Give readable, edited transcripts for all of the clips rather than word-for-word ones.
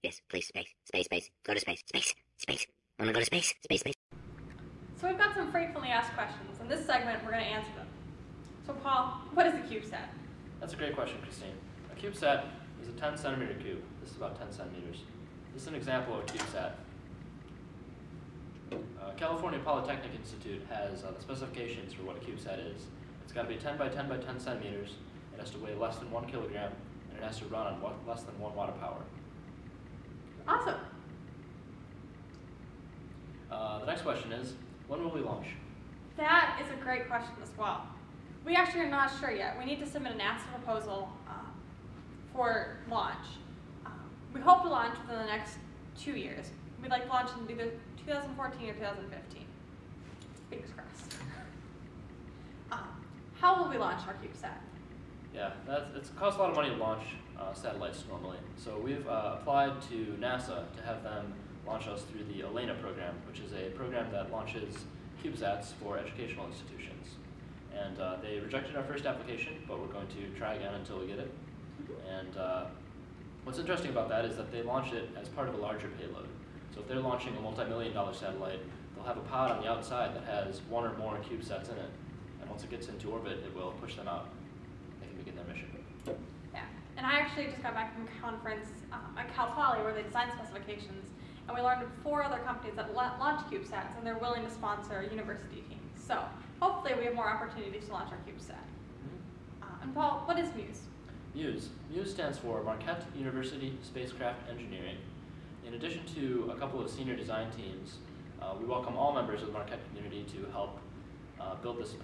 Yes, please, space, space, space, go to space, space, space. I wanna go to space, space, space. So we've got some frequently asked questions. In this segment, we're going to answer them. So Paul, what is a CubeSat? That's a great question, Christine. A CubeSat is a 10 centimeter cube. This is about 10 centimeters. This is an example of a CubeSat. California Polytechnic Institute has the specifications for what a CubeSat is. It's got to be 10 by 10 by 10 centimeters. It has to weigh less than 1 kilogram, and it has to run on less than 1 watt of power. Awesome. The next question is, when will we launch? That is a great question as well. We actually are not sure yet. We need to submit a NASA proposal for launch. We hope to launch within the next 2 years. We'd like to launch in either 2014 or 2015. Fingers crossed. How will we launch our CubeSat? Yeah, it costs a lot of money to launch satellites normally. So we've applied to NASA to have them launch us through the ELENA program, which is a program that launches CubeSats for educational institutions. And they rejected our first application, but we're going to try again until we get it. And what's interesting about that is that they launch it as part of a larger payload. So if they're launching a multi-million-dollar satellite, they'll have a pod on the outside that has 1 or more CubeSats in it. And once it gets into orbit, it will push them out. They can begin their mission. Yeah, and I actually just got back from a conference at Cal Poly where they designed specifications, and we learned of 4 other companies that launch CubeSats, and they're willing to sponsor university teams. So hopefully we have more opportunities to launch our CubeSat. And Paul, what is MUSE? MUSE. MUSE stands for Marquette University Spacecraft Engineering. In addition to a couple of senior design teams, we welcome all members of the Marquette community to help build this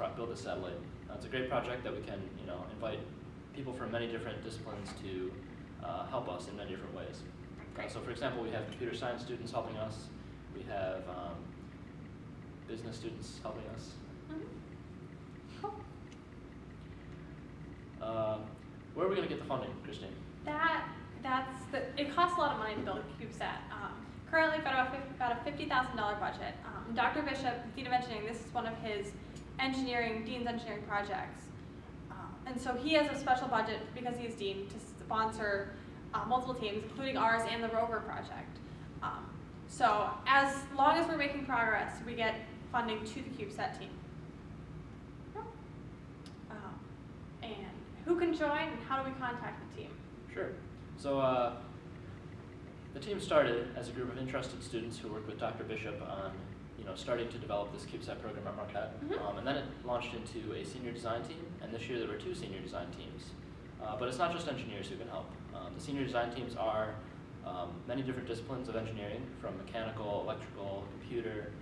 satellite. It's a great project that we can invite people from many different disciplines to help us in many different ways. So for example, we have computer science students helping us. We have business students helping us. Cool. Where are we going to get the funding, Christine? It costs a lot of money to build a CubeSat. Currently, we've got about a $50,000 budget. Dr. Bishop, Dean of Engineering, this is one of his Dean's engineering projects. And so he has a special budget, because he's Dean, to sponsor multiple teams, including ours and the rover project. So as long as we're making progress, we get funding to the CubeSat team. And who can join, and how do we contact the team? Sure. So the team started as a group of interested students who worked with Dr. Bishop on starting to develop this CubeSat program at Marquette. And then it launched into a senior design team, and this year there were 2 senior design teams. But it's not just engineers who can help. The senior design teams are many different disciplines of engineering, from mechanical, electrical, computer.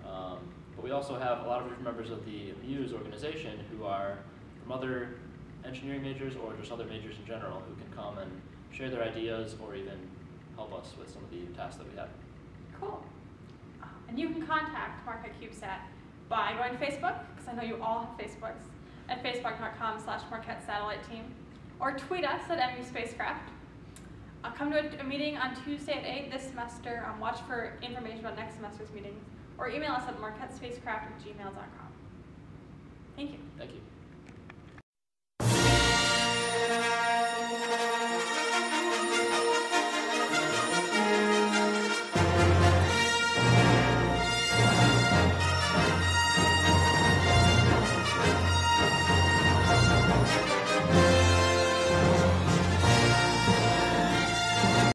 But we also have a lot of different members of the MUSE organization who are from other engineering majors or just other majors in general, who can come and share their ideas or even help us with some of the tasks that we have. Cool. And you can contact Marquette CubeSat by going to Facebook, because I know you all have Facebooks, at facebook.com/Marquette Satellite Team, or tweet us at MU Spacecraft. Come to a meeting on Tuesday at 8 this semester. Watch for information about next semester's meetings, or email us at marquettespacecraft@gmail.com. Thank you. Thank you.